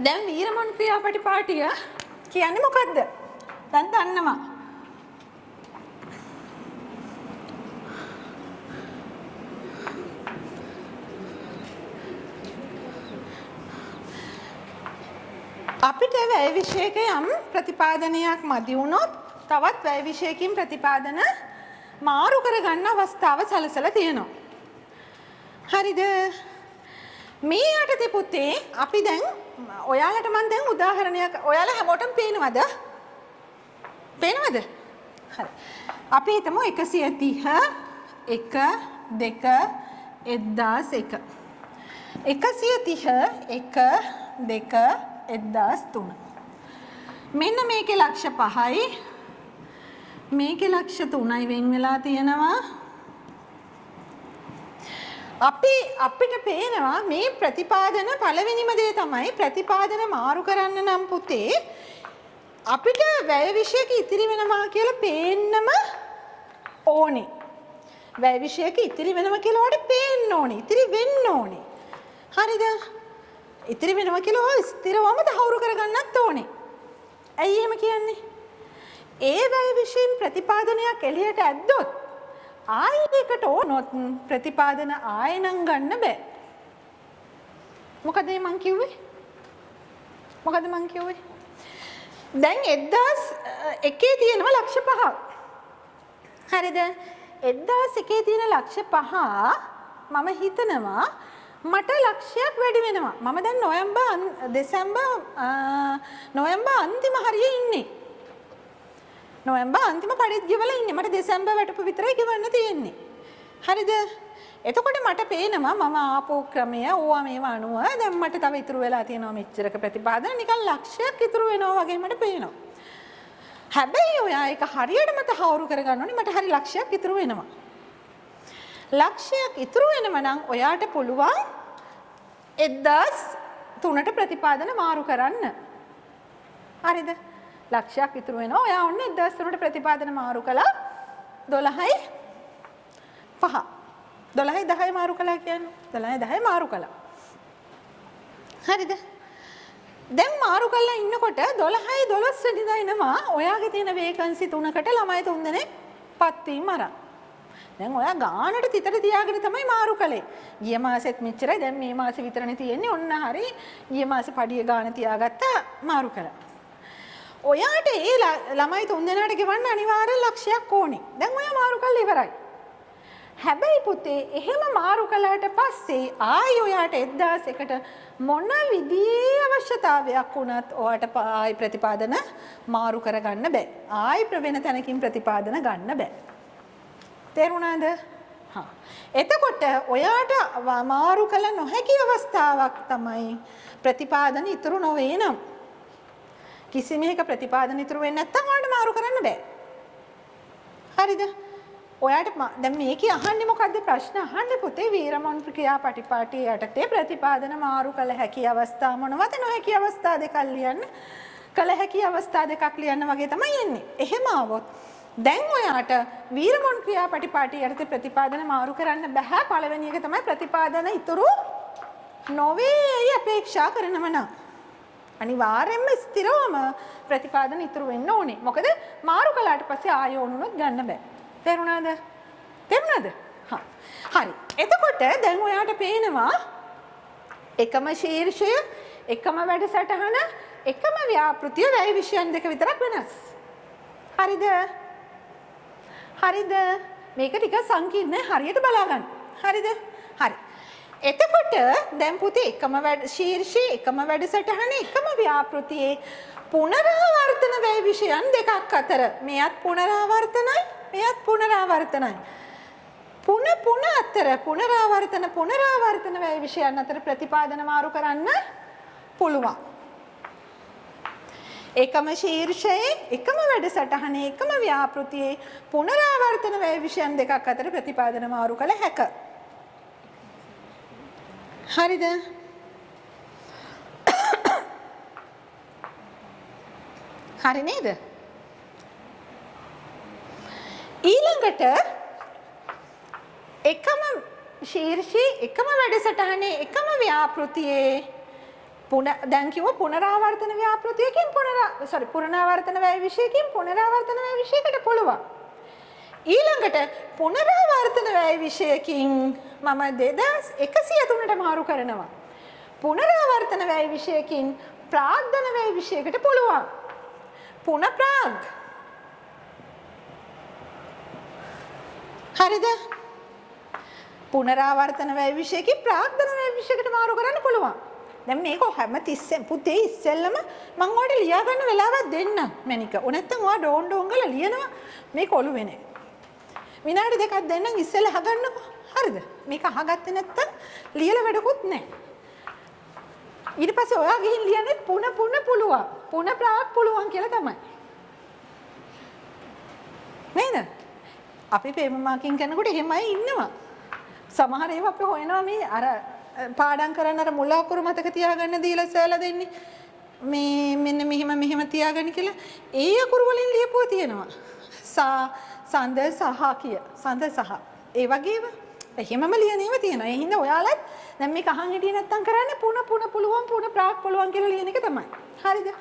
දැන් වීරමන් ක්‍රියාපටිපාටිය කියන්නේ මොකද්ද? දැන් දන්නවා. අපිට වැය විෂයක යම් ප්‍රතිපාදනයක් මදි වුණොත් තවත් වැය විෂයකින් ප්‍රතිපාදන මාරු කරගන්න අවස්ථාව සැලසලා තියෙනවා. හරිද? මේ යටතේ පුතේ අපි දැන් ඔයාලට මම දැන් උදාහරණයක් ඔයාලා හැමෝටම පේනවද? පේනවද? හරි. අපි හිතමු 130 1 2 1001 130 1 2 1003 මෙන්න මේකේ ලක්ෂ 5යි මේකේ ලක්ෂ 3යි වෙන් වෙලා තියෙනවා. අපිට පේනවා මේ ප්‍රතිපාදන පළවෙනිම දේ තමයි ප්‍රතිපාදන මාරු කරන්න නම් පුතේ අපිට වැය විෂයක ඉතිරි වෙනවා කියලා පේන්නම ඕනේ. වැය විෂයක ඉතිරි වෙනවා කියලා ඔයාලට පේන්න ඕනේ. ඉතිරි වෙන්න ඕනේ. හරිද? ඉතිරි වෙනවා කියලා ඔය ස්ථිරවම තහවුරු කරගන්නත් ඕනේ. ඇයි එහෙම කියන්නේ? ඒ වැය විෂයෙන් ප්‍රතිපාදනයක් එළියට ඇද්දොත් ආයෙකට ඕනොත් ප්‍රතිපාදන ආයෙනම් ගන්න බෑ. මොකද මං කිව්වේ? දැන් 1001 තියෙනවා ලක්ෂ 5ක්. හරිද? 1001 තියෙන ලක්ෂ 5 මම හිතනවා මට ලක්ෂයක් වැඩි වෙනවා. මම දැන් නොවැම්බර් අන්තිම හරියේ ඉන්නේ. නොවැම්බර් අන්තිම පරිද්දවල ඉන්නේ. මට දෙසැම්බර් වැටපු විතරයි ගෙවන්න තියෙන්නේ. හරිද? එතකොට මට පේනවා මම ආපු ක්‍රමය ඕවා මේවා අනුව දැන් මට තව ඉතුරු වෙලා තියෙනවා මෙච්චරක ප්‍රතිපාදන නිකන් ලක්ෂයක් ඉතුරු වෙනවා වගේ මට පේනවා. හැබැයි ඔයා ඒක හරියටම තහවුරු කරගන්න ඕනේ මට හරි ලක්ෂයක් ඉතුරු වෙනවා. ලක්ෂයක් ඉතුරු වෙනම නම් ඔයාට පුළුවන් 1003ට ප්‍රතිපාදන මාරු කරන්න. හරිද? ලක්ෂයක් ඉතුරු වෙනවා. ඔයා ඔන්න 1003ට ප්‍රතිපාදන මාරු කළා 12යි 5. 12යි 10 මාරු කළා කියන්නේ 12යි 10 මාරු කළා. හරිද? දැන් මාරු කරලා ඉන්නකොට 12යි 12 වෙනිදා එනවා ඔයාගේ තියෙන වේකන්සි 3කට ළමයි 3 දෙනෙක් පත් වීම අරන්. දැන් ඔයා ගානට තිතට තියාගෙන තමයි මාරු කළේ. ගිය මාසෙත් මෙච්චරයි දැන් මේ මාසෙ විතරනේ තියෙන්නේ. ඔන්න හරි ගිය මාසෙ පඩිය ගාන තියාගත්තා මාරු කළා. ඔයාට ඒ ළමයි 3 දෙනාට ගෙවන්න අනිවාර්යෙන් ලක්ෂයක් ඕනේ. දැන් ඔයා මාරු කරලා ඉවරයි. හැබැයි පුතේ එහෙම මාරු කළාට පස්සේ ආයි ඔයාට 1001ට මොන විදිහේ අවශ්‍යතාවයක් වුණත් ඔයාට ආයි ප්‍රතිපාදන මාරු කරගන්න බෑ. ආයි ප්‍රවෙන තැනකින් ප්‍රතිපාදන ගන්න බෑ. තේරුණාද? හා. එතකොට ඔයාට මාරු කළ නොහැකි අවස්ථාවක් තමයි ප්‍රතිපාදන ඉතුරු නොවේ නම්. කිසිම එක ප්‍රතිපාදන ඉතුරු වෙන්නේ නැත්නම් ඔයාලට මාරු කරන්න බෑ. හරිද? ඔයාට දැන් මේකේ අහන්නේ මොකද්ද ප්‍රශ්න අහන්නේ පුතේ වීරමන් ක්‍රියාපටිපාටි යටතේ ප්‍රතිපාදන මාරු කළ හැකි අවස්ථා මොනවද නොහැකි අවස්ථා දෙකක් ලියන්න. කළ හැකි අවස්ථා දෙකක් ලියන්න වගේ තමයි එන්නේ. එහෙම આવොත් දැන් ඔයාට වීරමන් ක්‍රියාපටිපාටි යටතේ ප්‍රතිපාදන මාරු කරන්න බෑ. පළවෙනි එක තමයි ප්‍රතිපාදන ඉතුරු නොවේ අපේක්ෂා කරනව නම්. අනිවාර්යයෙන්ම ස්ථිරවම ප්‍රතිපාදන ඉතුරු වෙන්න ඕනේ. මොකද මාරු කළාට පස්සේ ආයෙ ඕනුනොත් ගන්න බෑ. තේරුණාද? හා. හරි. එතකොට දැන් ඔයාට පේනවා එකම ශීර්ෂය, එකම වැඩසටහන, එකම ව්‍යාපෘතිය වැය විෂයන් දෙක විතරක් වෙනස්. හරිද? මේක ටික සංකීර්ණයි හරියට බලා ගන්න. හරිද? හරි. එතකොට දැන් පුතේ එකම ශීර්ෂයේ එකම වැඩසටහන එකම ව්‍යාපෘතියේ පුනරාවර්තන වැය විෂයන් දෙකක් අතර මෙයත් පුනරාවර්තනයි මෙයත් පුනරාවර්තනයි පුනරාවර්තන වැය විෂයන් අතර ප්‍රතිපාදන මාරු කරන්න පුළුවන්. එකම ශීර්ෂයේ එකම වැඩසටහනේ එකම ව්‍යාපෘතියේ පුනරාවර්තන වැය විෂයන් දෙකක් අතර ප්‍රතිපාදන මාරු කළ හැකියි. හරිද? හරි නේද? ඊළඟට එකම ශීර්ෂයේ එකම වැඩසටහනේ එකම ව්‍යාපෘතියේ දැන් කිව්ව පුනරාවර්තන ව්‍යාපෘතියකින් පුනරාවර්තන වැය විශේෂකින් පුනරාවර්තන වැය විශේෂයකට පුළුවන්. ඊළඟට පුනරාවර්තන වැය විශේෂකින් මම 2103ට මාරු කරනවා. පුනරාවර්තන වැය විශේෂකින් ප්‍රාග්ධන වැය විශේෂයකට පුළුවන්. පුනප්‍රාග්. හරිද? පුනරාවර්තන වැය විශේෂකින් ප්‍රාග්ධන වැය විශේෂයකට මාරු කරන්න පුළුවන්. දැන් මේක හැමතිස්සෙම පුතේ ඉස්සෙල්ලම මම ඔයාලට ලියා ගන්න වෙලාවක් දෙන්න මැනික. ඕ නැත්තම් ඔයා ඩෝන් ගාලා ලියනවා මේක ඔළුවේ නෑ. විනාඩි දෙකක් දෙන්නම් ඉස්සෙල්ලා අහගන්නකෝ. හරිද? මේක අහගත්තේ නැත්තම් ලියලා වැඩකුත් නෑ. ඊට පස්සේ ඔයා ගිහින් ලියන්නේ පුන පුළුවන්. පුන ප්‍රාග් පුළුවන් කියලා තමයි. නේද? අපි පේපර් මාකින් කරනකොට එහෙමයි ඉන්නවා. සමහර ඒවා අපි හොයනවා මේ අර පාඩම් කරන්න අර මුල අකුරු මතක තියාගන්න දීලා සෑලා දෙන්නේ. මේ මෙන්න මෙහෙම තියාගන්න කියලා. ඒ අකුරු වලින් ලියපුවා තියෙනවා. සඳ සහ කිය. සඳ සහ. ඒ වගේම එහෙමම ලියන ඒවා තියෙනවා. ඒ හින්දා ඔයාලත් දැන් මේක අහන් හිටියේ නැත්තම් කරන්නේ පුන පුළුවන් පුන ප්‍රාග් පුළුවන් කියලා ලියන එක තමයි. හරිද?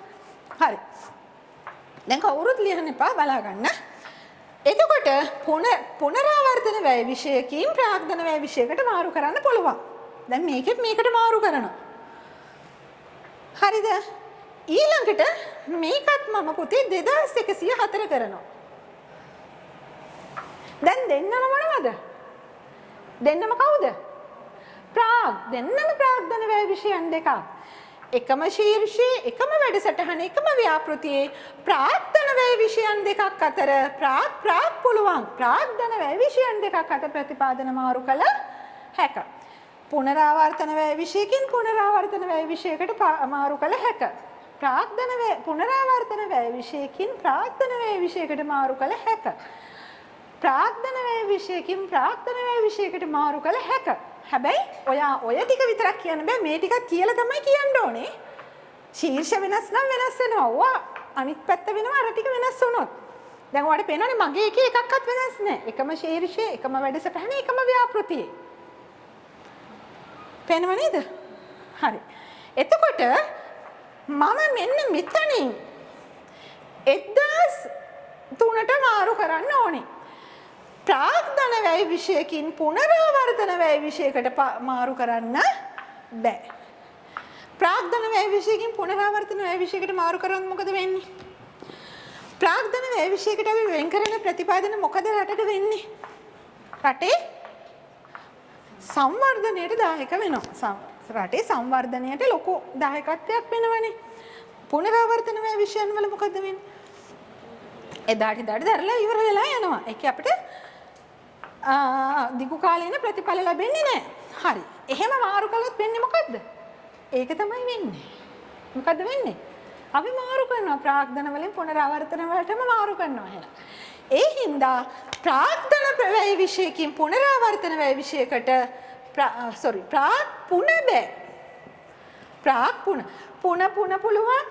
හරි. දැන් කවුරුත් ලියන්න එපා බලා ගන්න. එතකොට පුනරාවර්තන වැය විශේෂකින් ප්‍රාග්ධන වැය විශේෂයකට මාරු කරන්න පුළුවන්. දැන් මේකෙත් මේකට මාරු කරනවා. හරිද? ඊළඟට මේකත් මම පුතේ 2104 කරනවා. දැන් දෙන්නම මොනවද? දෙන්නම කවුද? ප්‍රාග්. දෙන්නම ප්‍රාග්ධන වැය විශේෂයන් දෙකක්. එකම ශීර්ෂයේ එකම වැඩසටහන එකම ව්‍යාපෘතියේ ප්‍රාග්ධන වැය විශේෂයන් දෙකක් අතර ප්‍රාග් පුළුවන්. ප්‍රාග්ධන වැය විශේෂයන් දෙකක් අතර ප්‍රතිපාදන මාරු කළ හැක. පුනරාවර්තන වැය විශේෂකින් පුනරාවර්තන වැය විශේෂයකට මාරු කළ හැක. පුනරාවර්තන වැය විශේෂකින් ප්‍රාග්ධන වැය විශේෂයකට මාරු කළ හැක. ප්‍රාග්ධන වැය විශේෂකින් ප්‍රාග්ධන වැය විශේෂයකට මාරු කළ හැක. හැබැයි ඔයා ඔය ටික විතරක් කියන්න බෑ. මේ ටිකක් කියලා තමයි කියන්න ඕනේ. ශීර්ෂ වෙනස් නම් වෙනස් වෙනවා. ඔයා අනිත් පැත්ත වෙනවා අර ටික වෙනස් වුණොත්. දැන් ඔයාලට පේනවනේ මගේ එකේ එකක්වත් වෙනස් නැහැ. එකම ශීර්ෂයේ එකම වැඩසටහන එකම ව්‍යාපෘතියේ. පේනව නේද? හරි. එතකොට මම මෙන්න මෙතනින් 1003ට මාරු කරන්න ඕනේ. ප්‍රාග්ධන වැය විශේෂකින් පුනරාවර්තන වැය විශේෂයකට මාරු කරන්න බෑ. ප්‍රාග්ධන වැය විශේෂකින් පුනරාවර්තන වැය විශේෂයකට මාරු කරොත් මොකද වෙන්නේ? ප්‍රාග්ධන වැය විශේෂයකට අපි වෙන් කරන ප්‍රතිපාදන මොකද රටට වෙන්නේ? රටේ සංවර්ධනයට දායක වෙනවා. රටේ සංවර්ධනයට ලොකු දායකත්වයක් වෙනවනේ. පුනරාවර්තන වැය විශේෂයන් වල මොකද වෙන්නේ? එදාට දරලා ඉවර වෙලා යනවා. ඒක අපිට දිගු කාලේන ප්‍රතිඵල ලැබෙන්නේ නැහැ. හරි. එහෙම මාරු කළොත් වෙන්නේ මොකද්ද? ඒක තමයි වෙන්නේ. මොකද්ද වෙන්නේ? අපි මාරු කරනවා ප්‍රාග්ධන වලින් පුනරාවර්තන වලටම මාරු කරනවා එහෙනම්. ඒ හින්දා ප්‍රාග්ධන වැය විශේෂකින් පුනරාවර්තන වැය විශේෂයකට ප්‍රාග් පුන බෑ. ප්‍රාග් පුන පුළුවන්.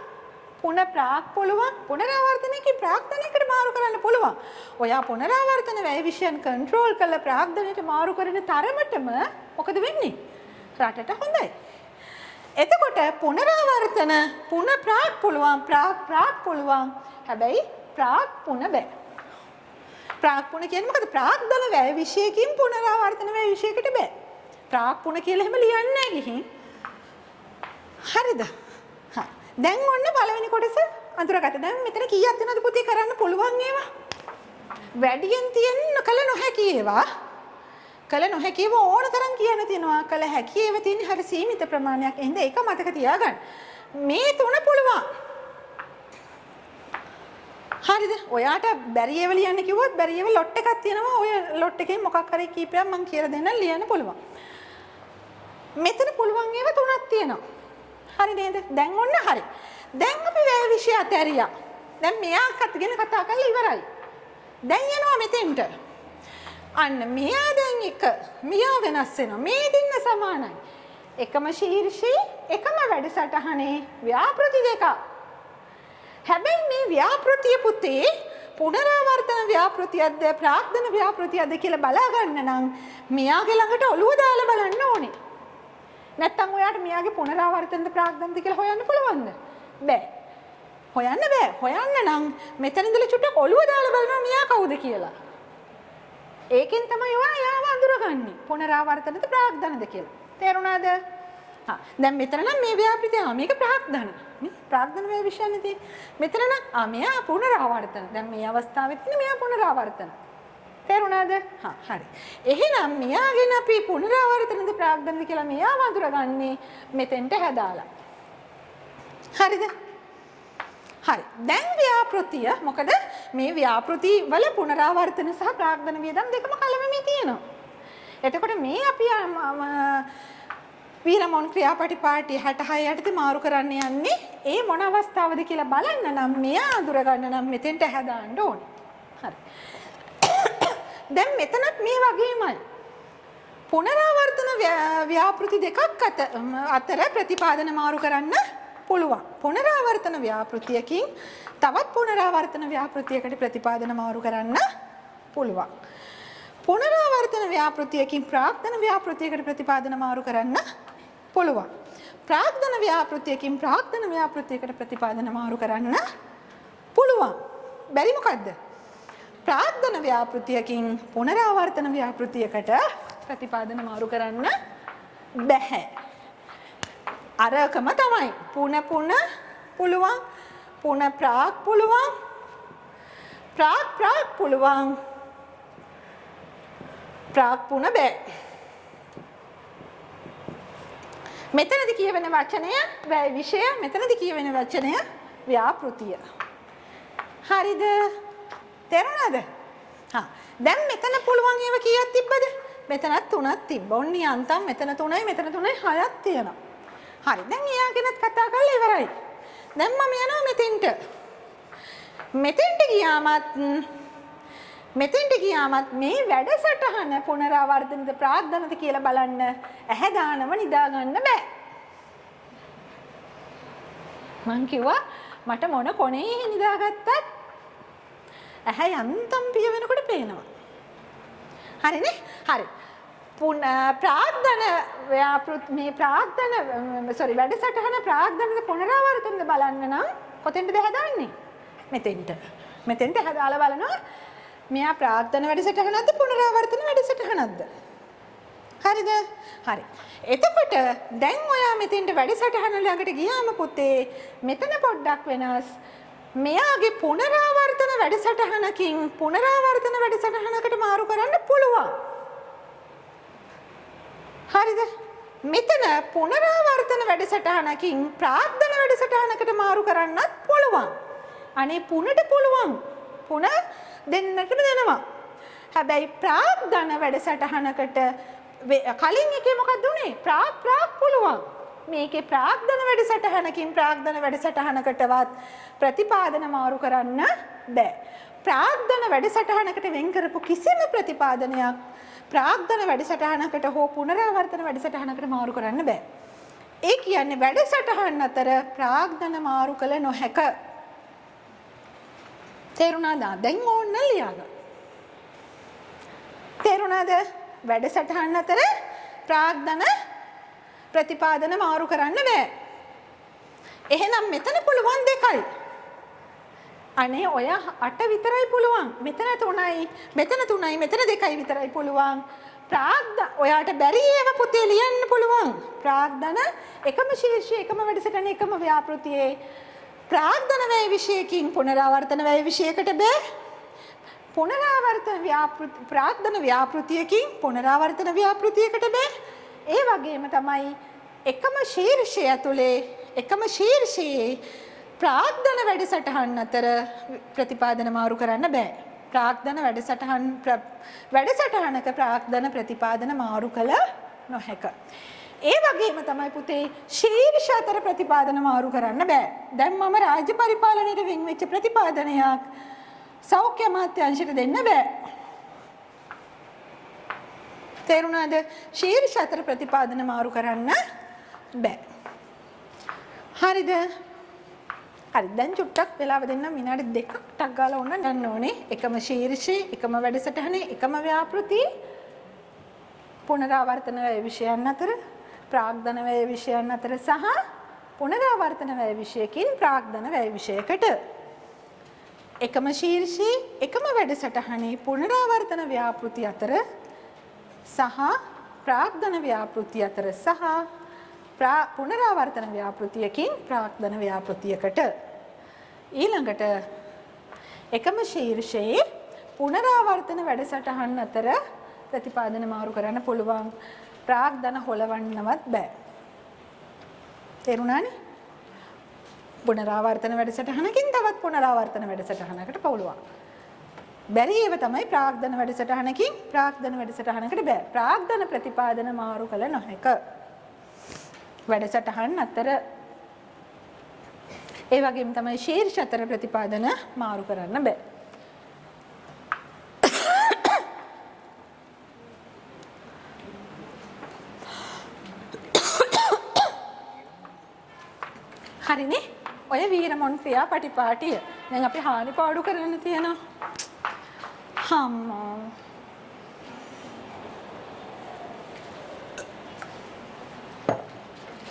පුන ප්‍රාග් පුළුවන්. පුනරාවර්තනයකින් ප්‍රාග්ධනයකට මාරු කරන්න පුළුවන්. ඔයා පුනරාවර්තන වැය විශේෂයන් කන්ට්‍රෝල් කරලා ප්‍රාග්ධනයට මාරු කරන තරමටම මොකද වෙන්නේ? රටට හොඳයි. එතකොට පුනරාවර්තන පුන ප්‍රාග් පුළුවන්. ප්‍රාග් පුළුවන්. හැබැයි ප්‍රාග් පුන බෑ. ප්‍රාග් පුන කියන්නේ මොකද? ප්‍රාග්ධන වැය විශේෂකින් පුනරාවර්තන වැය විශේෂයකට බෑ. ප්‍රාග් පුන කියලා එහෙම ලියන්නේ නැහැ ගිහින්. හරිද? හා. දැන් ඔන්න පළවෙනි කොටස අඳුරගත්තා. දැන් මෙතන කීයක් දෙනවද පුතේ කරන්න පුළුවන් ඒවා? වැඩියෙන් තියෙන කල නොහැකි ඒවා. කල නොහැකි ඒවා ඕන තරම් කියන්න තියෙනවා. කල හැකි ඒවා තියෙන්නේ හරි සීමිත ප්‍රමාණයක්. එහෙනම් ඒක මතක තියාගන්න. මේ තුන පුළුවන්. හරිද? ඔයාට බැරි ඒවා ලියන්න කිව්වොත් බැරි ඒවා ලොට් එකක් තියෙනවා. ඔය ලොට් එකෙන් මොකක් හරි කීපයක් මම කියලා දෙන්නම් ලියන්න පුළුවන්. මෙතන පුළුවන් ඒවා තුනක් තියෙනවා. හරි නේද? දැන් ඔන්න හරි. දැන් අපි වැය විෂය අතහැරියා. දැන් මෙයා ගැන කතා කරලා ඉවරයි. දැන් යනවා මෙතෙන්ට. අන්න මෙයා දැන් එක. මෙයා වෙනස් වෙනවා. මේ දෙන්න සමානයි. එකම ශීර්ෂයේ එකම වැඩසටහනේ ව්‍යාපෘති දෙකක්. හැබැයි මේ ව්‍යාපෘතිය පුතේ පුනරාවර්තන ව්‍යාපෘතියක්ද ප්‍රාග්ධන ව්‍යාපෘතියක්ද කියලා බලා ගන්න නම් මෙයාගේ ළඟට ඔළුව දාලා බලන්න ඕනේ. නැත්තම් ඔයාට මෙයාගේ පුනරාවර්තනද ප්‍රාග්ධනද කියලා හොයන්න පුළුවන්ද? බෑ. හොයන්න බෑ. හොයන්න නම් මෙතන ඉඳලා චුට්ටක් ඔළුව දාලා බලනවා මෙයා කවුද කියලා. ඒකෙන් තමයි ඔයා යාව අඳුරගන්නේ. පුනරාවර්තනද ප්‍රාග්ධනද කියලා. තේරුණාද? හා දැන් මෙතන නම් මේ ව්‍යාපෘතිය මේක ප්‍රාග්ධන. නේ? ප්‍රාග්ධන වේ විශ්යන්නේ තියෙන්නේ. මෙතන නම් මෙයා පුනරාවර්තන. දැන් මේ අවස්ථාවේ තියෙන මෙයා පුනරාවර්තන. තේරුණාද? හා හරි. එහෙනම් මෙයාගෙන අපි පුනරාවර්තනද ප්‍රාග්ධනද කියලා මෙයාව අඳුරගන්නේ මෙතෙන්ට හැදාලා. හරිද? හරි. දැන් ව්‍යාපෘතිය මොකද මේ ව්‍යාපෘති වල පුනරාවර්තන සහ ප්‍රාග්ධන වියදම් දෙකම කලමෙමි තියෙනවා. එතකොට මේ අපි වීරමොන් ක්‍රියාපටිපාටි 66 යටතේ මාරු කරන්න යන්නේ ඒ මොන අවස්ථාවද කියලා බලන්න නම් මෙයා අඳුර ගන්න නම් මෙතෙන්ට හැදාන්න ඕනේ. හරි. දැන් මෙතනත් මේ වගේමයි. පුනරාවර්තන ව්‍යාපෘති දෙකක් අතර ප්‍රතිපාදන මාරු කරන්න පුළුවන්. පුනරාවර්තන ව්‍යාපෘතියකින් තවත් පුනරාවර්තන ව්‍යාපෘතියකට ප්‍රතිපාදන මාරු කරන්න පුළුවන්. පුනරාවර්තන ව්‍යාපෘතියකින් ප්‍රාග්ධන ව්‍යාපෘතියකට ප්‍රතිපාදන මාරු කරන්න පුළුවන්. ප්‍රාග්ධන ව්‍යාපෘතියකින් ප්‍රාග්ධන ව්‍යාපෘතියකට ප්‍රතිපාදන මාරු කරන්න පුළුවන්. බැරි මොකද්ද? ප්‍රාග්ධන ව්‍යාපෘතියකින් පුනරාවර්තන ව්‍යාපෘතියකට ප්‍රතිපාදන මාරු කරන්න බැහැ. අරකම තමයි. පුන පුළුවන්. පුන ප්‍රාග් පුළුවන්. ප්‍රාග් පුළුවන්. ප්‍රාග් පුන බෑ. මෙතනදි කියවෙන වචනය වැය විෂය, මෙතනදි කියවෙන වචනය ව්‍යාපෘතිය. හරිද? තේරුණාද? හා. දැන් මෙතන පුළුවන් ඒවා කීයක් තිබ්බද? මෙතනත් 3ක් තිබ්බ. ඔන්න යන්තම් මෙතන 3යි, මෙතන 3යි 6ක් තියෙනවා. හරි. දැන් එයාගෙනත් කතා කරලා ඉවරයි. දැන් මම යනවා මෙතෙන්ට. මෙතෙන්ට ගියාමත් මේ වැඩසටහන පුනරාවර්තනද ප්‍රාග්ධනද කියලා බලන්න ඇහැ දානව නිදා ගන්න බෑ. මං කිව්වා මට මොන කොනේ නිදාගත්තත් ඇහැ යන්තම් පිය වෙනකොට පේනවා. හරිනේ? හරි. ප්‍රාග්ධන වැඩසටහන ප්‍රාග්ධනද පුනරාවර්තනද බලන්න නම් කොතෙන්ද හදාන්නේ? මෙතෙන්ට හදාලා බලනවා මෙයා ප්‍රාග්ධන වැඩසටහනක්ද පුනරාවර්තන වැඩසටහනක්ද? හරිද? හරි. එතකොට දැන් ඔයා මෙතෙන්ට වැඩසටහන ළඟට ගියාම පුතේ මෙතන පොඩ්ඩක් වෙනස්. මෙයාගේ පුනරාවර්තන වැඩසටහනකින් පුනරාවර්තන වැඩසටහනකට මාරු කරන්න පුළුවන්. හරිද? මෙතන පුනරාවර්තන වැඩසටහනකින් ප්‍රාග්ධන වැඩසටහනකට මාරු කරන්නත් පුළුවන්. අනේ පුනට පුළුවන්. පුන දෙන්නටම දෙනවා. හැබැයි ප්‍රාග්ධන වැඩසටහනකට කලින් එකේ මොකක්ද උනේ? ප්‍රාග් පුළුවන්. මේකේ ප්‍රාග්ධන වැඩසටහනකින් ප්‍රාග්ධන වැඩසටහනකටවත් ප්‍රතිපාදන මාරු කරන්න බෑ. ප්‍රාග්ධන වැඩසටහනකට වෙන් කරපු කිසිම ප්‍රතිපාදනයක් ප්‍රාග්ධන වැඩසටහනකට හෝ පුනරාවර්තන වැඩසටහනකට මාරු කරන්න බෑ. ඒ කියන්නේ වැඩසටහන් අතර ප්‍රාග්ධන මාරු කළ නොහැක. තේරුණාද? දැන් ඕන්න ලියාගන්න. තේරුණාද? වැඩසටහන් අතර ප්‍රාග්ධන ප්‍රතිපාදන මාරු කරන්න බෑ. එහෙනම් මෙතන පුළුවන් දෙකයි. අනේ ඔය 8 විතරයි පුළුවන්. මෙතන 3යි, මෙතන 3යි, මෙතන 2යි විතරයි පුළුවන්. ඔයාට බැරි ඒවා පුතේ ලියන්න පුළුවන්. ප්‍රාග්ධන එකම ශීර්ෂය, එකම වැඩසටහන, එකම ව්‍යාපෘතියේ ප්‍රාග්ධන වැය විෂයකින් පුනරාවර්තන වැය විෂයකට බෑ. ප්‍රාග්ධන ව්‍යාපෘතියකින් පුනරාවර්තන ව්‍යාපෘතියකට බෑ. ඒ වගේම තමයි එකම ශීර්ෂය ඇතුලේ එකම ශීර්ෂයේ ප්‍රාග්ධන වැඩසටහන් අතර ප්‍රතිපාදන මාරු කරන්න බෑ. ප්‍රාග්ධන වැඩසටහනක ප්‍රාග්ධන ප්‍රතිපාදන මාරු කළ නොහැක. ඒ වගේම තමයි පුතේ ශීර්ෂ අතර ප්‍රතිපාදන මාරු කරන්න බෑ. දැන් මම රාජ්‍ය පරිපාලනයට වෙන් වෙච්ච ප්‍රතිපාදනයක් සෞඛ්‍ය අමාත්‍යාංශයට දෙන්න බෑ. තේරුණාද? ශීර්ෂ අතර ප්‍රතිපාදන මාරු කරන්න බෑ. හරිද? හරි. දැන් චුට්ටක් වෙලාව දෙන්න විනාඩි 2ක් ටක් ගාලා ඕන ගන්න ඕනේ. එකම ශීර්ෂයේ, එකම වැඩසටහනේ, එකම ව්‍යාපෘති පුනරාවර්තන විෂයන් අතර ප්‍රාග්ධන වැය විෂයන් අතර සහ පුනරාවර්තන වැය විෂයකින් ප්‍රාග්ධන වැය විෂයකට එකම ශීර්ෂයේ එකම වැඩසටහනේ පුනරාවර්තන ව්‍යාපෘති අතර සහ ප්‍රාග්ධන ව්‍යාපෘති අතර සහ පුනරාවර්තන ව්‍යාපෘතියකින් ප්‍රාග්ධන ව්‍යාපෘතියකට ඊළඟට එකම ශීර්ෂයේ පුනරාවර්තන වැඩසටහන් අතර ප්‍රතිපාදන මාරු කරන්න පුළුවන් ප්‍රාග්ධන හොලවන්නවත් බෑ. තේරුණානේ? පුනරාවර්තන වැඩසටහනකින් තවත් පුනරාවර්තන වැඩසටහනකට පුළුවන්. බැරි ඒව තමයි ප්‍රාග්ධන වැඩසටහනකින් ප්‍රාග්ධන වැඩසටහනකට බෑ. ප්‍රාග්ධන ප්‍රතිපාදන මාරු කළ නොහැක. වැඩසටහන් අතර ඒ වගේම තමයි ශීර්ෂ අතර ප්‍රතිපාදන මාරු කරන්න බෑ. හරිනේ? ඔය වීරමොන් ක්‍රියා පටිපාටිය. දැන් අපි හානි පාඩු කරන්න තියෙනවා. හම්මා.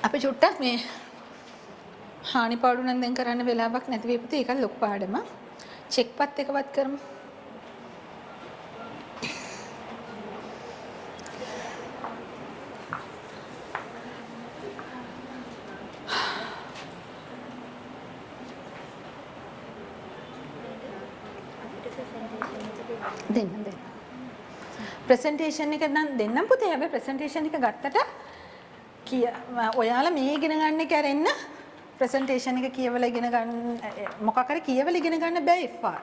අපි චුට්ටක් මේ හානි පාඩු නම් දැන් කරන්න වෙලාවක් නැති වෙයි පුතේ. ඒක ලොකු පාඩම. චෙක්පත් එකවත් කරමු. දෙන්න. ප්‍රසන්ටේෂන් එක නම් දෙන්නම් පුතේ. හැබැයි ප්‍රසන්ටේෂන් එක ගත්තට ඔයාලා මේ ඉගෙන ගන්න කැරෙන්න ප්‍රසන්ටේෂන් එක කියවලා ඉගෙන ගන්න මොකක් හරි කියවලා ඉගෙන ගන්න බෑ ඉෆා.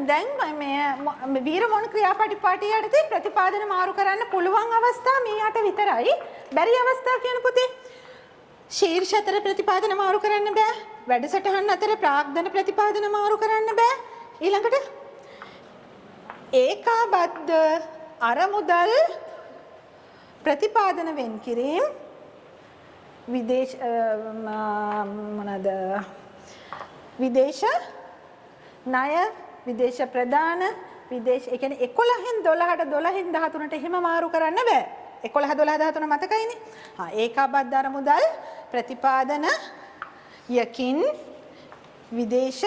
දැන් මේ වීරමොන් ක්‍රියාපටිපාටිය යටතේ ප්‍රතිපාදන මාරු කරන්න පුළුවන් අවස්ථා මේ යට විතරයි. බැරි අවස්ථා කියන පුතේ ශීර්ෂ අතර ප්‍රතිපාදන මාරු කරන්න බෑ. වැඩසටහන් අතර ප්‍රාග්ධන ප්‍රතිපාදන මාරු කරන්න බෑ. ඊළඟට ඒකාබද්ධ අරමුදල් ප්‍රතිපාදන වෙන් කිරීම විදේශ විදේශ ණය විදේශ ප්‍රදාන විදේශ ඒ කියන්නේ 11න් 12ට 12න් 13ට එහෙම මාරු කරන්න බෑ. 11 12 13 මතකයිනේ. ඒකාබද්ධ අරමුදල් ප්‍රතිපාදන යකින් විදේශ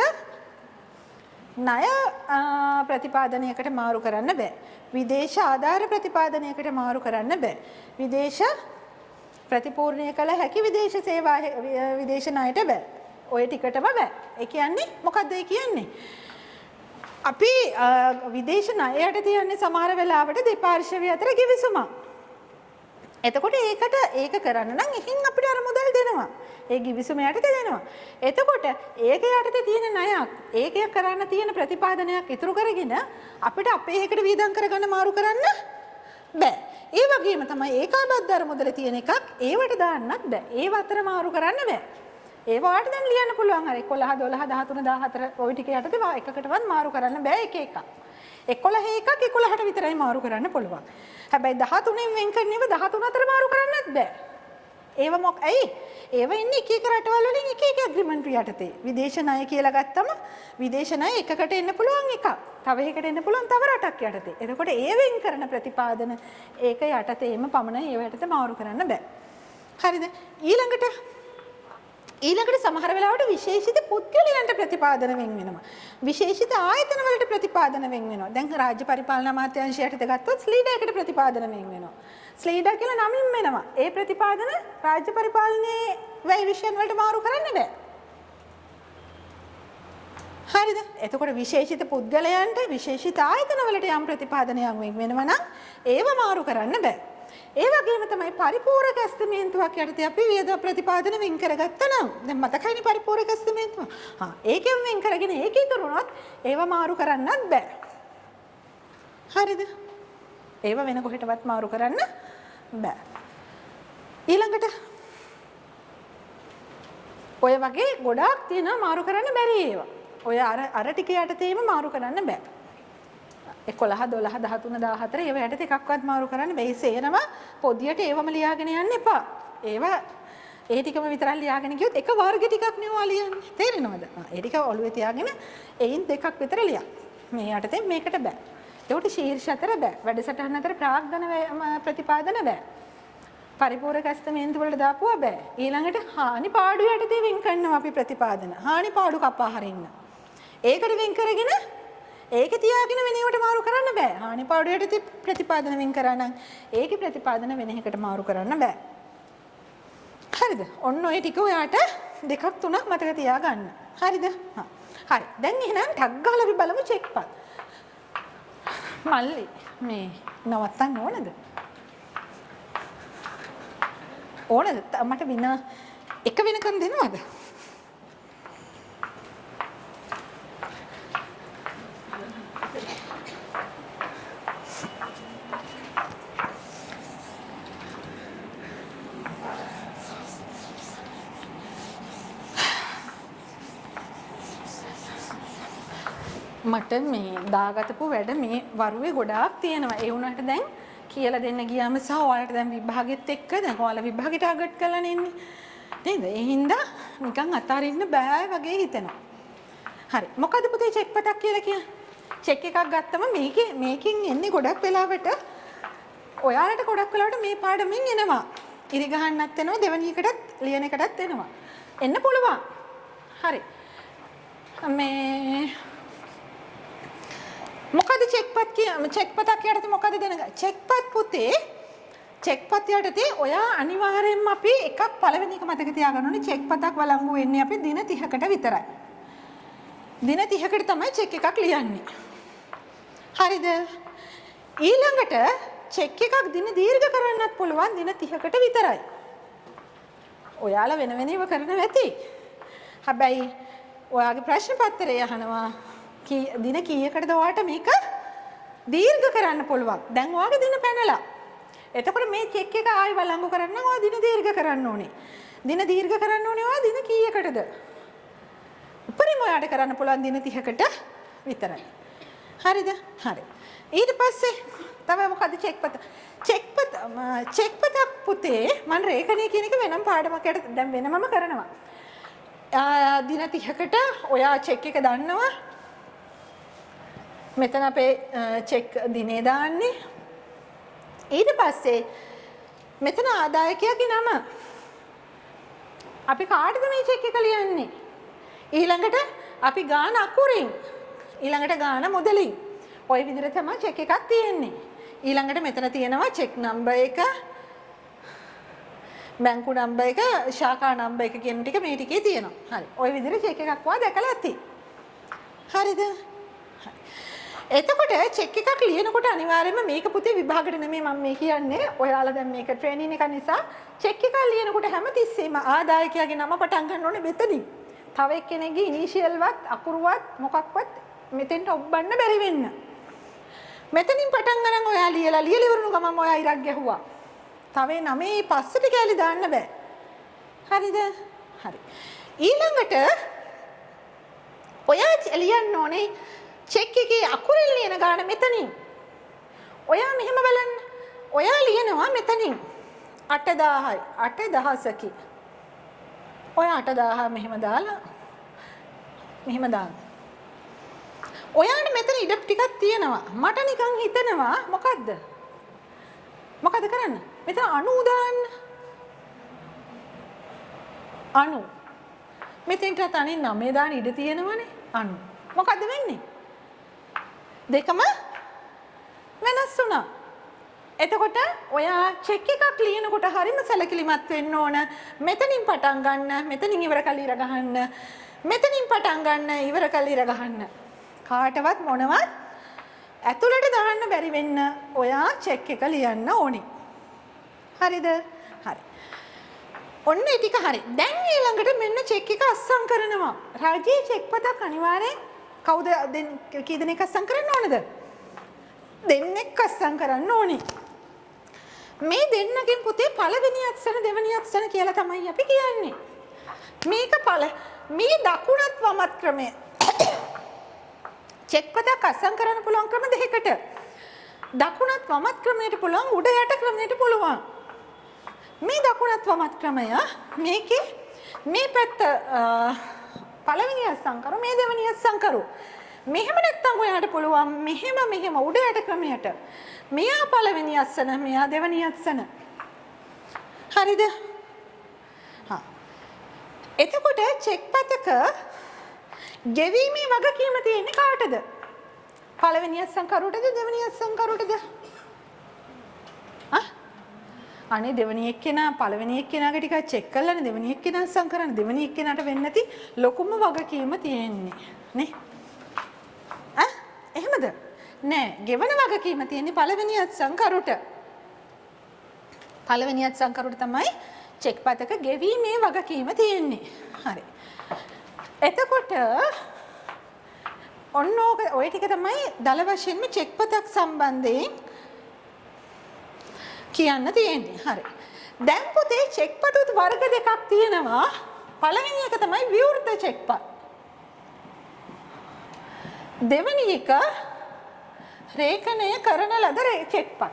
ණය ප්‍රතිපාදනයකට මාරු කරන්න බෑ. විදේශ ආධාර ප්‍රතිපාදනයකට මාරු කරන්න බෑ. විදේශ ප්‍රතිපූර්ණය කළ හැකි විදේශ සේවා විදේශ ණයට බෑ. ඔය ටිකටම බෑ. ඒ කියන්නේ මොකද්ද ඒ කියන්නේ? අපි විදේශ ණයට තියන්නේ සමහර වෙලාවට දෙපාර්ශ්වය අතර කිවිසුමක්. එතකොට ඒක කරන්න නම් එහින් අපිට අර මුදල් දෙනවා. ඒ කිවිසුම යටතේ දෙනවා. එතකොට ඒක යටතේ තියෙන ණයක්, ඒක කරන්න තියෙන ප්‍රතිපාදනයක් ඉතුරු කරගෙන අපිට අපේ එකට වීදම් කරගන්න මාරු කරන්න බෑ. ඒ වගේම තමයි ඒකාබද්ධ අර මුදල තියෙන එකක් ඒවට දාන්නත් බෑ. ඒව අතර මාරු කරන්න බෑ. ඒවට දැන් ලියන්න පුළුවන් අර 11 12 13 14 ওই ටික යටතේ එකකටවත් මාරු කරන්න බෑ එක එකක්. 11 එකක් 11ට විතරයි මාරු කරන්න පුළුවන්. හැබැයි 13න් වෙන් කරන්නේව 13 අතර මාරු කරන්නත් බෑ. ඒව ඇයි? ඒව ඉන්නේ එක එක රටවල් වලින් එක එක ඇග්‍රීමන්ට් යටතේ. විදේශ ණය කියලා ගත්තම විදේශ ණය එකකට එන්න පුළුවන් එකක්. තව එකකට එන්න පුළුවන් තව රටක් යටතේ. එතකොට ඒ වෙන් කරන ප්‍රතිපාදන ඒක යටතේම පමණයි ඒව යටතේ මාරු කරන්න බෑ. හරිද? ඊළඟට සමහර වෙලාවට විශේෂිත පුද්ගලයන්ට ප්‍රතිපාදන වෙන් වෙනවා. විශේෂිත ආයතන වලට ප්‍රතිපාදන වෙන් වෙනවා. දැන් රාජ්‍ය පරිපාලන අමාත්‍යාංශයට ගත්තොත් ස්ලීඩාකට ප්‍රතිපාදන වෙන් වෙනවා. ස්ලීඩා කියලා නමින් වෙනවා. ඒ ප්‍රතිපාදන රාජ්‍ය පරිපාලනයේ වැය විෂයන් වලට මාරු කරන්න බෑ. හරිද? එතකොට විශේෂිත පුද්ගලයන්ට විශේෂිත ආයතන වලට යම් ප්‍රතිපාදනයක් වෙන් වෙනවා නම් ඒව මාරු කරන්න බෑ. ඒ වගේම තමයි පරිපූර්ණක ඇස්තමේන්තුවක් යටතේ අපි වියද ප්‍රතිපාදන වෙන් කරගත්තා නම් දැන් මතකයිනේ පරිපූර්ණක ඇස්තමේන්තුව. ඒකෙන් වෙන් කරගෙන ඒක ඉතුරු වුණොත් ඒව මාරු කරන්නත් බෑ. හරිද? ඒව වෙන කොහෙටවත් මාරු කරන්න බෑ. ඊළඟට ඔය වගේ ගොඩාක් තියෙනවා මාරු කරන්න බැරි ඒවා. ඔය අර ටික යටතේම මාරු කරන්න බෑ. 11 12 13 14 ඒව යටතේ එකක්වත් මාරු කරන්න බෑ. ඒ සේරම පොදියට ඒවම ලියාගෙන යන්න එපා. ඒව ඒ ටිකම විතරක් ලියාගෙන ගියොත් එක වර්ග ටිකක් නෙවෙයි ලියන්නේ. තේරෙනවද? ඒ ටික ඔළුවේ තියාගෙන එයින් දෙකක් විතර ලියන්න. මේ යටතේ මේකට බෑ. ඒකට ශීර්ෂ අතර බෑ. වැඩසටහන අතර ප්‍රාග්ධන ප්‍රතිපාදන බෑ. පරිපූර්ණක අස්තමේන්තු වලට දාපුවා බෑ. ඊළඟට හානි පාඩු යටතේ වෙන් කරනවා අපි ප්‍රතිපාදන. හානි පාඩු කපා හරින්න. ඒකට වෙන් කරගෙන ඒක තියාගෙන වෙන ඒවට මාරු කරන්න බෑ. හානි පාඩු යටතේ ප්‍රතිපාදන වෙන් කරා නම් ඒකේ ප්‍රතිපාදන වෙන එකකට මාරු කරන්න බෑ. හරිද? ඔන්න ඔය ටික ඔයාට දෙකක් තුනක් මතක තියාගන්න. හරිද? හරි. දැන් එහෙනම් ටග් ගහලා අපි බලමු චෙක් පත්. මල්ලි මේ නවත්තන්න ඕනද? ඕනද? මට වින එක වෙනකන් දෙනවද? මට මේ දාගතපු වැඩ මේ වරුවේ ගොඩාක් තියෙනවා. ඒ වුණාට දැන් කියලා දෙන්න ගියාම සහ ඔයාලට දැන් විභාගෙත් එක්ක දැන් ඔයාලා විභාගෙට ටාගට් කරලා ඉන්නේ. නේද? ඒ හින්දා නිකන් අතාරින්න බෑ වගේ හිතෙනවා. හරි. මොකද පුතේ චෙක් පතක් කියලා කියන්නේ? චෙක් එකක් ගත්තම මේකෙන් එන්නේ ගොඩක් වෙලාවට ඔයාලට ගොඩක් වෙලාවට මේ පාඩමින් එනවා. ඉරි ගහන්නත් එනවා දෙවෙනි එකටත් ලියන එකටත් එනවා. එන්න පුළුවන්. හරි. මේ මොකද චෙක්පත් කියන්නේ චෙක්පතක් යටතේ මොකද දැනගන්න චෙක්පත් පුතේ චෙක්පත් යටතේ ඔයා අනිවාර්යයෙන්ම අපි එකක් පළවෙනි එක මතක තියාගන්න ඕනේ චෙක්පතක් වළංගු වෙන්නේ අපි දින 30කට විතරයි දින 30කට තමයි චෙක් එකක් ලියන්නේ හරිද ඊළඟට චෙක් එකක් දින දීර්ඝ කරන්නත් පුළුවන් දින 30කට විතරයි ඔයාලා වෙන වෙනම කරන්න ඇති හැබැයි ඔයාගේ ප්‍රශ්න පත්‍රය අහනවා දින කීයකටද ඔයාට මේක දීර්ඝ කරන්න පුළුවන්. දැන් ඔයාගේ දින පැනලා. එතකොට මේ චෙක් එක ආයෙ වළංගු කරන්න ඔයා දින දීර්ඝ කරන්න ඕනේ. දින දීර්ඝ කරන්න ඕනේ ඔයා දින කීයකටද? උපරිම ඔයාට කරන්න පුළුවන් දින 30කට විතරයි. හරිද? හරි. ඊට පස්සේ තමයි මොකද චෙක්පත? චෙක්පතක් පුතේ මම රේඛනය කියන එක වෙනම පාඩමක් යට දැන් වෙනමම කරනවා. දින 30කට ඔයා චෙක් එක දන්නවා. මෙතන අපේ චෙක් දිනේ දාන්නේ ඊට පස්සේ මෙතන ආදායකයාගේ නම අපි කාටද මේ චෙක් එක ලියන්නේ ඊළඟට අපි ගාන අකුරින් ඊළඟට ගාන මුදලින් ওই විදිහට තමයි චෙක් එකක් තියෙන්නේ ඊළඟට මෙතන තියෙනවා චෙක් නම්බර් එක බැංකු නම්බර් එක ශාඛා නම්බර් එක කියන ටික මේ ටිකේ තියෙනවා හරි ওই විදිහට චෙක් එකක් වා දැකලා ඇති හරිද එතකොට චෙක් එකක් ලියනකොට අනිවාර්යයෙන්ම මේක පුතේ විභාගෙට නෙමෙයි මම මේ කියන්නේ. ඔයාලා දැන් මේක ට්‍රේනින් එක නිසා චෙක් එකක් ලියනකොට හැමතිස්සෙම ආදායකයාගේ නම පටන් ගන්න ඕනේ මෙතනින්. තව එක්කෙනෙක්ගේ ඉනිෂියල් වත් අකුරුවත් මොකක්වත් මෙතෙන්ට ඔබන්න බැරි වෙන්න. මෙතනින් පටන් ගන්න ඔයා ලියලා ඉවරණු ගමන් ඔයා ඉරක් ගැහුවා. තව නමේ පස්සට කැලි දාන්න බෑ. හරිද? හරි. ඊළඟට ඔයා ලියන්න ඕනේ චෙක් එකේ අකුරින් ලියන ගාන මෙතනින්. ඔයා මෙහෙම බලන්න. ඔයා ලියනවා මෙතනින් 8000යි 8000කි. ඔය 8000 මෙහෙම දාලා මෙහෙම දාන්න. ඔයාට මෙතන ඉඩ ටිකක් තියෙනවා. මට නිකන් හිතෙනවා මොකද්ද? මොකද කරන්න? මෙතන 90 දාන්න. 90. මෙතෙන්ට තනින් 9 දාන්න ඉඩ තියෙනවනේ 90. මොකද්ද වෙන්නේ? දෙකම වෙනස් වුණා. එතකොට ඔයා චෙක් එකක් ලියනකොට හරිම සැලකිලිමත් වෙන්න ඕන. මෙතනින් පටන් ගන්න, මෙතනින් ඉවර කරලා ඉර ගහන්න. මෙතනින් පටන් ගන්න, ඉවර කරලා ඉර ගහන්න. කාටවත් මොනවත් ඇතුළට දාන්න බැරි වෙන්න ඔයා චෙක් එක ලියන්න ඕනේ. හරිද? හරි. ඔන්න ඒ ටික හරි. දැන් ඊළඟට මෙන්න චෙක් එක අස්සම් කරනවා. රාජී චෙක් පතක් අනිවාර්යෙන් කවුද කී දෙනෙක් අස්සම් කරන්න ඕනද? දෙන්නෙක් අස්සම් කරන්න ඕනේ. මේ දෙන්නගෙන් පුතේ පළවෙනි අත්සන දෙවෙනි අත්සන කියලා තමයි අපි කියන්නේ. මේක මේ දකුණත් වමත් ක්‍රමය. චෙක් පතක් අස්සම් කරන්න පුළුවන් ක්‍රම දෙකකට. දකුණත් වමත් ක්‍රමයට පුළුවන් උඩ යට ක්‍රමයට පුළුවන්. මේ දකුණත් වමත් ක්‍රමය මේකේ මේ පැත්ත පළවෙනි අස්සම් කරු මේ දෙවෙනි අස්සම් කරු. මෙහෙම නැත්තම් ඔයාට පුළුවන් මෙහෙම උඩ යට ක්‍රමයට. මෙයා පළවෙනි අස්සන මෙයා දෙවෙනි අස්සන. හරිද? හා. එතකොට චෙක් පතක ගෙවීමේ වගකීම තියෙන්නේ කාටද? පළවෙනි අස්සම් කරුටද දෙවෙනි අස්සම් කරුටද? අනේ දෙවෙනි එක්කෙනා පළවෙනි එක්කෙනාගේ ටිකක් චෙක් කරලානේ දෙවෙනි එක්කෙනා අස්සම් කරන්නේ. දෙවෙනි එක්කෙනාට වෙන්නේ නැති ලොකුම වගකීම තියෙන්නේ නේ. එහෙමද? නෑ. ගෙවන වගකීම තියෙන්නේ පළවෙනි අස්සම් කරුට. පළවෙනි අස්සම් කරුට තමයි චෙක් පතක ගෙවීමේ වගකීම තියෙන්නේ. හරි. එතකොට ඔන්න ඔය ටික තමයි දල වශයෙන්ම චෙක් පතක් සම්බන්ධයෙන් කියන්න තියෙන්නේ. හරි. දැන් පුතේ චෙක් පතුත් වර්ග දෙකක් තියෙනවා. පළවෙනි එක තමයි විවෘත චෙක් පත්. දෙවෙනි එක රේඛනය කරන ලද චෙක් පත්.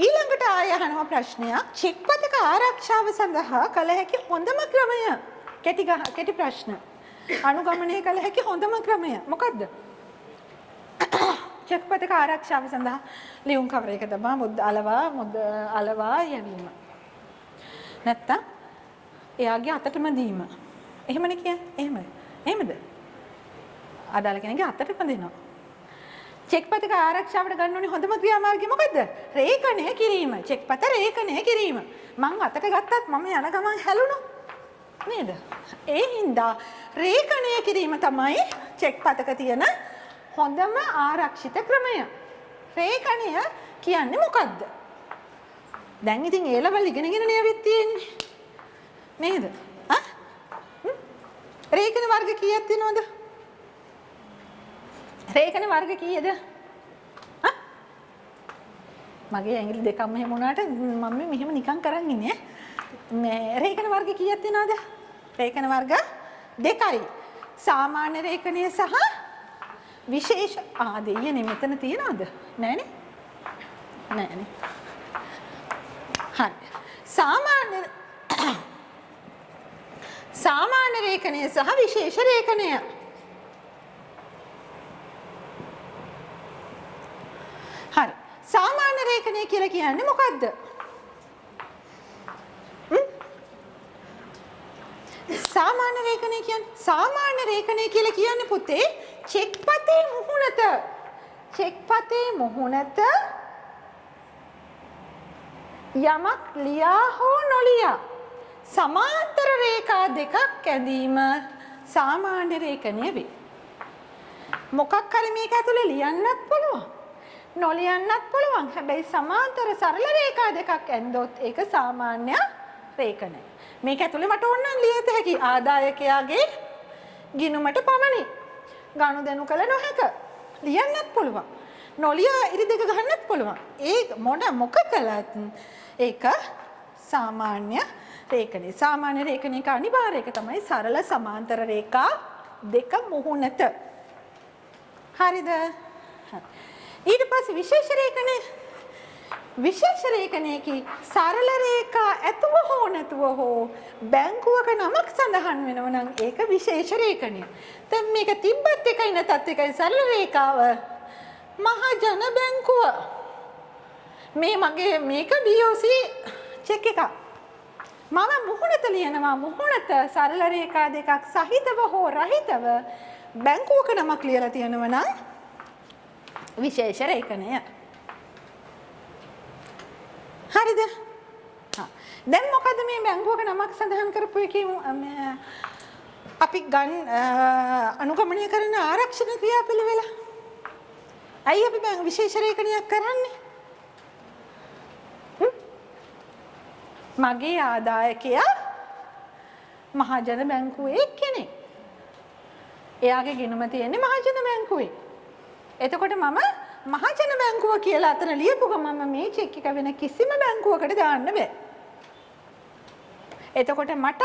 ඊළඟට ආය අහනවා ප්‍රශ්නයක් චෙක් පතක ආරක්ෂාව සඳහා කළ හැකි හොඳම ක්‍රමය. කෙටි ප්‍රශ්න. අනුගමනය කළ හැකි හොඳම ක්‍රමය මොකද්ද? චෙක් පතක ආරක්ෂාව සඳහා ලියුම් කවරයක තබා මුද්ද අලවා යැවීම. නැත්තම් එයාගේ අතටම දීම. එහෙමනේ කියන්නේ. එහෙමද? අදාළ කෙනෙක්ගේ අතටම දෙනවා. චෙක් පතක ආරක්ෂාවට ගන්න ඕනේ හොඳම ක්‍රියාමාර්ගය මොකද්ද? රේඛනය කිරීම. චෙක් පත රේඛනය කිරීම. මං අතට ගත්තත් මම යන ගමන් හැලුණා. නේද? ඒ හින්දා රේඛනය කිරීම තමයි චෙක් පතක තියෙන හොඳම ආරක්ෂිත ක්‍රමය. රේඛනය කියන්නේ මොකද්ද? දැන් ඉතින් ඒ ලෙවල් ඉගෙනගෙන නෙවෙයි තියෙන්නේ. නේද? රේඛන වර්ග කීයක් තියෙනවද? රේඛන වර්ග කීයද? මගේ ඇඟිලි දෙකම මෙහෙම වුණාට මම මෙහෙම නිකන් කරන් ඉන්නේ. මේ රේඛන වර්ග කීයක් තියෙනවද? රේඛන වර්ග දෙකයි. සාමාන්‍ය රේඛනය සහ විශේෂ දෙයියනේ මෙතන තියනවද? නෑනේ. නෑනේ. හරි. සාමාන්‍ය රේඛනය සහ විශේෂ රේඛනය. හරි. සාමාන්‍ය රේඛනය කියලා කියන්නේ මොකද්ද? සාමාන්‍ය රේඛනය කියලා කියන්නේ පුතේ චෙක් පතේ මුහුණත. චෙක් පතේ මුහුණත යමක් ලියා හෝ නොලියා සමාන්තර රේඛා දෙකක් ඇඳීම සාමාන්‍ය රේඛනය වේ. මොකක් හරි මේක ඇතුලේ ලියන්නත් පුළුවන්. නොලියන්නත් පුළුවන්. හැබැයි සමාන්තර සරල රේඛා දෙකක් ඇන්දොත් ඒක සාමාන්‍ය රේඛනය. මේක ඇතුලේ මට ඕන නම් ලියත හැකි ආදායකයාගේ ගිණුමට පමණි. ගනුදෙනු කළ නොහැක. ලියන්නත් පුළුවන්. නොලියා ඉරි දෙක ගන්නත් පුළුවන්. ඒ මොක කළත් ඒක සාමාන්‍ය රේඛනය. සාමාන්‍ය රේඛනයක අනිවාර්යක තමයි සරල සමාන්තර රේඛා දෙක මුහුණත. හරිද? ඊට පස්සේ විශේෂ රේඛනය. විශේෂ රේඛනයකී සරල රේඛා ඇතුව හෝ නැතුව හෝ බැංකුවක නමක් සඳහන් වෙනව නම් ඒක විශේෂ රේඛනය. දැන් මේක තිබ්බත් එකයි නැතත් එකයි සරල රේඛාව මහජන බැංකුව. මේක BOC චෙක් එක. මම මුහුණත ලියනවා මුහුණත සරල රේඛා දෙකක් සහිතව හෝ රහිතව බැංකුවක නමක් ලියලා තියෙනවා නම් විශේෂ රේඛනය. හරිද? දැන් මොකද මේ බැංකුවක නමක් සඳහන් කරපු එකේ අපි අනුගමනය කරන ආරක්ෂක ක්‍රියාපිළිවෙල. ඇයි අපි විශේෂ රේඛනයක් කරන්නේ? මගේ ආදායකයා මහජන බැංකුවේ කෙනෙක්. එයාගේ ගිණුම තියෙන්නේ මහජන බැංකුවේ. එතකොට මම මහජන බැංකුව කියලා අතන ලියපු ගමන් මේ චෙක් එක වෙන කිසිම බැංකුවකට දාන්න බෑ. එතකොට මට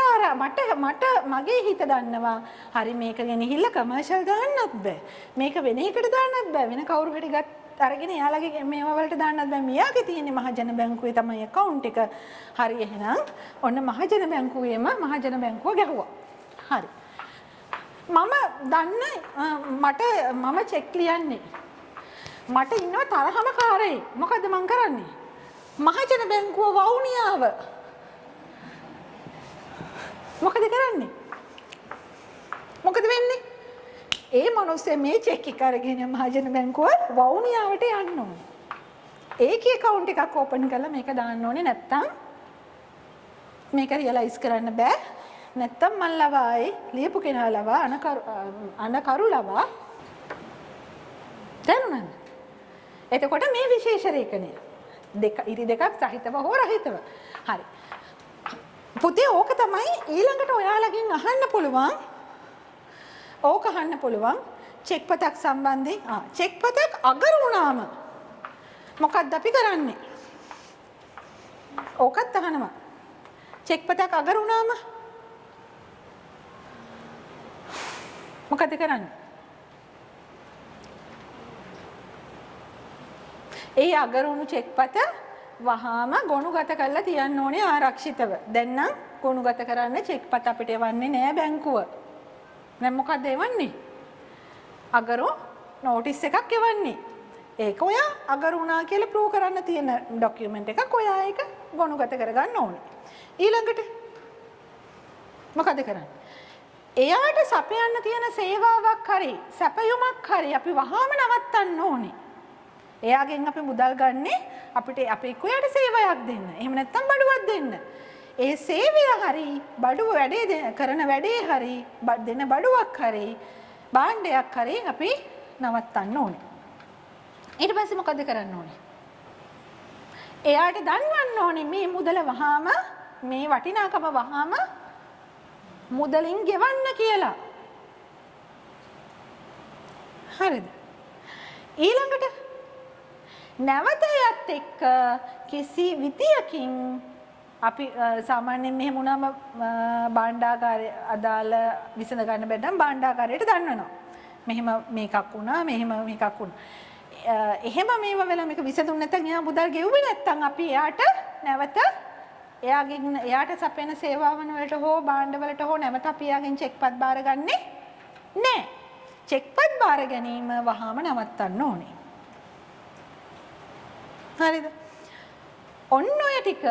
මගේ හිත දන්නවා හරි මේක ගෙනහිල්ලා කමර්ෂල් දාන්නත් බෑ. මේක වෙන එකට දාන්නත් බෑ. වෙන කවුරු හරි ගත්ත අරගෙන එයාලගේ මේවා වලට දාන්නත් බෑ. මෙයාගේ තියෙන්නේ මහජන බැංකුවේ තමයි account එක. හරි එහෙනම් ඔන්න මහජන බැංකුවේම මහජන බැංකුව ගැහුවා. හරි. මම චෙක් ලියන්නේ. මට ඉන්නව තරහම කාරේ. මොකද මං කරන්නේ? මහජන බැංකුව වවුනියාව. මොකද කරන්නේ? මොකද වෙන්නේ? ඒ මිනිස්සේ මේ චෙක් එක අරගෙන මහජන බැංකුව වවුනියාවට යන්න ඕනේ. ඒකේ account එකක් open කරලා මේක දාන්න ඕනේ. නැත්තම් මේක රියලයිස් කරන්න බෑ. නැත්තම් මන් ලවායි ලියපු කෙනා ලවා අනකරු ලවා දැනුණාද? එතකොට මේ විශේෂ රේඛනය ඉරි දෙකක් සහිතව හෝ රහිතව. හරි. පුතේ ඕක තමයි ඊළඟට ඔයාලගෙන් අහන්න පුළුවන්. ඕක අහන්න පුළුවන් චෙක් පතක් සම්බන්ධයෙන්. චෙක් පතක් අගර වුණාම මොකක්ද අපි කරන්නේ? ඕකත් අහනවා. චෙක් පතක් අගර වුණාම මොකද කරන්නේ? ඒ අගර වුණු චෙක් පත වහාම ගොනුගත කරලා තියන්න ඕනේ ආරක්ෂිතව. දැන් නම් ගොනුගත කරන්න චෙක් පත අපිට එවන්නේ නෑ බැංකුව. දැන් මොකද එවන්නේ? අගරු නෝටිස් එකක් එවන්නේ. ඒක ඔයා අගරු වුණා කියලා ප්‍රූව් කරන්න තියෙන ડોකියුමන්ට් එකක්. ඔයා ඒක ගොනුගත කරගන්න ඕනේ. ඊළඟට මොකද කරන්නේ? එයාට සපයන්න තියෙන සේවාවක් හරි සැපයුමක් හරි අපි වහාම නවත්තන්න ඕනේ. එයාගෙන් අපි මුදල් ගන්නේ අපිට අපේ කුයට සේවයක් දෙන්න. එහෙම නැත්නම් බඩුවක් දෙන්න. ඒ සේවය හරි බඩුව කරන වැඩේ හරි දෙන බඩුවක් හරි භාණ්ඩයක් හරි අපි නවත්තන්න ඕනේ. ඊට පස්සේ මොකද කරන්න ඕනේ? එයාට දන්වන්න ඕනේ මේ මුදල වහාම මේ වටිනාකම වහාම මුදලින් ගෙවන්න කියලා. හරිද? ඊළඟට නැවත යත් එක්ක කිසි විදියකින් අපි සාමාන්‍යයෙන් මෙහෙම වුණාම භාණ්ඩාගාරය අදාළ විසඳ ගන්න බැන්නම් භාණ්ඩාගාරයට දන්වනවා. මෙහෙම මේකක් වුණා මෙහෙම මේකක් වුණා. එහෙම මේව වෙලා මේක විසඳුන්නේ නැත්නම් එයා මුදල් ගෙවුවේ නැත්නම් අපි එයාට නැවත එයාට සපයන සේවාවන් වලට හෝ භාණ්ඩ වලට හෝ නැවත අපි එයාගෙන් චෙක්පත් බාරගන්නේ නැහැ. චෙක්පත් බාර ගැනීම වහාම නවත්තන්න ඕනේ. හරිද? ඔන්න ඔය ටික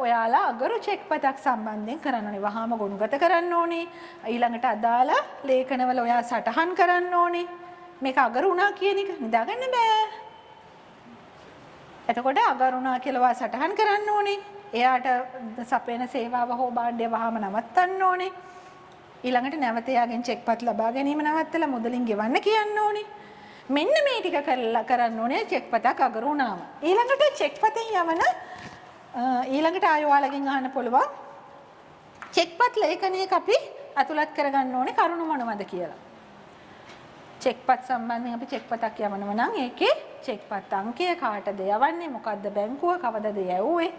ඔයාලා අගරු චෙක්පතක් සම්බන්ධයෙන් කරන්න ඕනේ. වහාම ගොනුගත කරන්න ඕනේ. ඊළඟට අදාළ ලේඛනවල ඔයා සටහන් කරන්න ඕනේ. මේක අගරු වුණා කියන එක නිදාගන්න බෑ. එතකොට අගරු වුණා කියලා ඔයා සටහන් කරන්න ඕනේ. එයාට සපයන සේවාව හෝ භාණ්ඩය වහාම නවත්තන්න ඕනේ. ඊළඟට නැවත එයාගෙන් චෙක්පත් ලබා ගැනීම නවත්තලා මුදලින් ගෙවන්න කියන්න ඕනේ. මෙන්න මේ ටික කරන්න ඕනේ චෙක්පතක් අගරු වුණාම. ඊළඟට චෙක්පතෙන් යවන ඊළඟට ආයෝවාලගෙන් අහන්න පුළුවන් චෙක්පත් ලේඛනයක අපි අතුලත් කරගන්න ඕනේ කරුණු මොනවද කියලා. චෙක්පත් සම්බන්ධයෙන් අපි චෙක්පතක් යවනවා නම් ඒකේ චෙක්පත් අංකය කාටද යවන්නේ මොකද්ද බැංකුව කවදද යවුවේ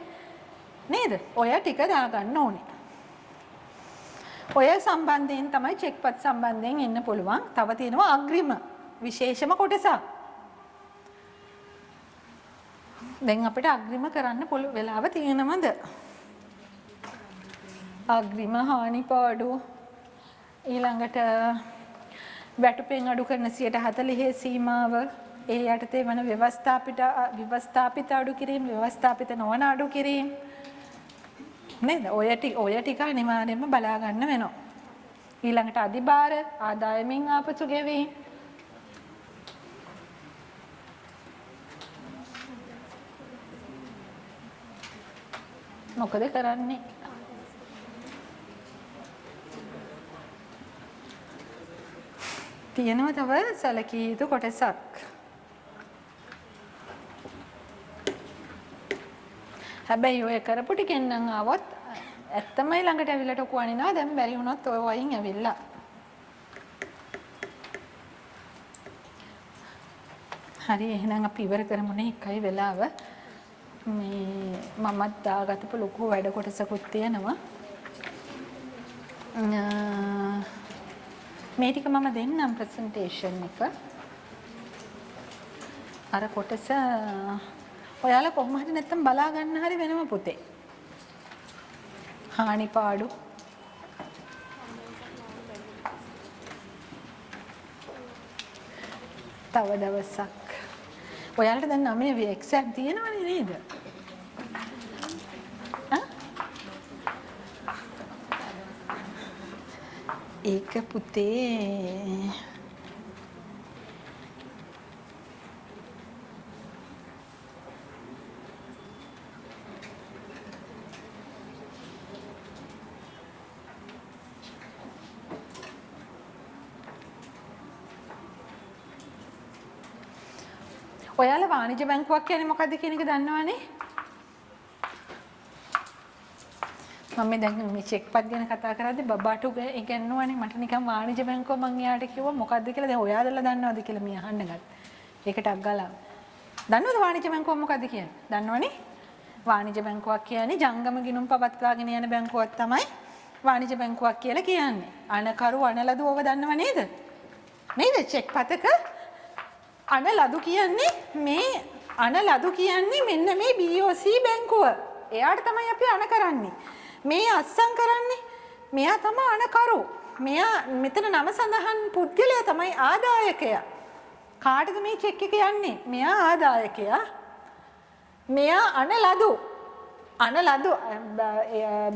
නේද? ඔය ටික දාගන්න ඕනේ. ඔය සම්බන්ධයෙන් තමයි චෙක්පත් සම්බන්ධයෙන් එන්න පුළුවන්. තව තියෙනවා අග්‍රිම විශේෂම කොටසක්. දැන් අපිට අග්‍රිම කරන්න පුළුවන් වෙලාව තියෙනවද? අග්‍රිම හානිපාඩු ඊළඟට වැටුපෙන් අඩු කරන 40% සීමාව ඒ යටතේ වන ව්‍යවස්ථාපිත අඩු කිරීම ව්‍යවස්ථාපිත නොවන අඩු කිරීම නේද? ඔය ටික අනිවාර්යයෙන්ම බලා ගන්න වෙනවා. ඊළඟට අධිභාර ආදායමින් ආපසු ගෙවීම මොකද කරන්නේ? තියෙනවා තව සැලකිය යුතු කොටසක්. හැබැයි ඔය කරපු ටිකෙන් නම් ආවොත් ඇත්තමයි ළඟට ඇවිල්ලා ටොකු අනිනවා. දැන් බැරි වුණොත් ඔය වයින් ඇවිල්ලා. හරි එහෙනම් අපි ඉවර කරමු නේ. එකයි වෙලාව. මේ මමත් දාගත්තපු ලොකු වැඩ කොටසකුත් තියෙනවා. මේ ටික මම දෙන්නම් ප්‍රසන්ටේෂන් එක. අර කොටස ඔයාලා කොහොම හරි නැත්තම් බලා ගන්න හරි වෙනම පුතේ. හානි පාඩු. තව දවසක්. ඔයාලට දැන් 9 එක්සෑම් තියෙනවනේ නේද? ඒක පුතේ ඔයාලා වාණිජ බැංකුවක් කියන්නේ මොකද්ද කියන එක දන්නවනේ? මම දැන් මේ චෙක් පත් ගැන කතා කරද්දී බබාට ඉගෙනුවානේ මට නිකන් වාණිජ බැංකුව මං එයාට කිව්වා මොකද්ද කියලා. දැන් ඔයාලා දන්නවද කියලා මේ අහන්න ගත්තා. ඒකට අග්ගලා. දන්නවද වාණිජ බැංකුව මොකද්ද කියන්නේ? දන්නවනේ? වාණිජ බැංකුවක් කියන්නේ ජංගම ගිණුම් පවත්වාගෙන යන බැංකුවක් තමයි වාණිජ බැංකුවක් කියලා කියන්නේ. අනකරු අනලදු ඕව දන්නව නේද? නේද? චෙක් පතක අනලදු කියන්නේ මේ අනලදු කියන්නේ මෙන්න මේ BOC බැංකුව. එයාට තමයි අපි අන කරන්නේ. මේ අස්සම් කරන්නේ. මෙයා තමයි අනකරු. මෙයා මෙතන නම සඳහන් පුද්ගලයා තමයි ආදායකයා. කාටද මේ චෙක් එක යන්නේ? මෙයා ආදායකයා. මෙයා අනලදු. අනලදු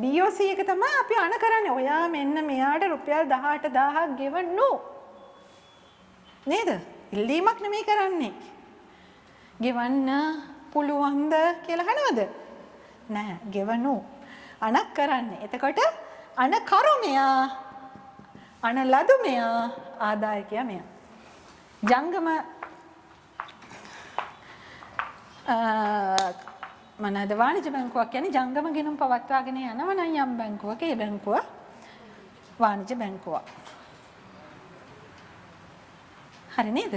BOC එක තමයි අපි අන කරන්නේ. ඔයා මෙන්න මෙයාට රුපියල් 18000ක් ගෙවන්නු. නේද? ඉල්ලීමක් නෙමෙයි කරන්නේ. ගෙවන්න පුළුවන්ද කියලා අහනවද? නෑ, ගෙවනු. අනක් කරන්නේ. එතකොට අනකරු මෙයා, අනලදු මෙයා, ආදායකයා මෙයා. ජංගම මනද වාණිජ බැංකුවක් කියන්නේ ජංගම ගිණුම් පවත්වාගෙන යනව නම් යම් බැංකුවක ඒ බැංකුව වාණිජ බැංකුවක්. හරි නේද?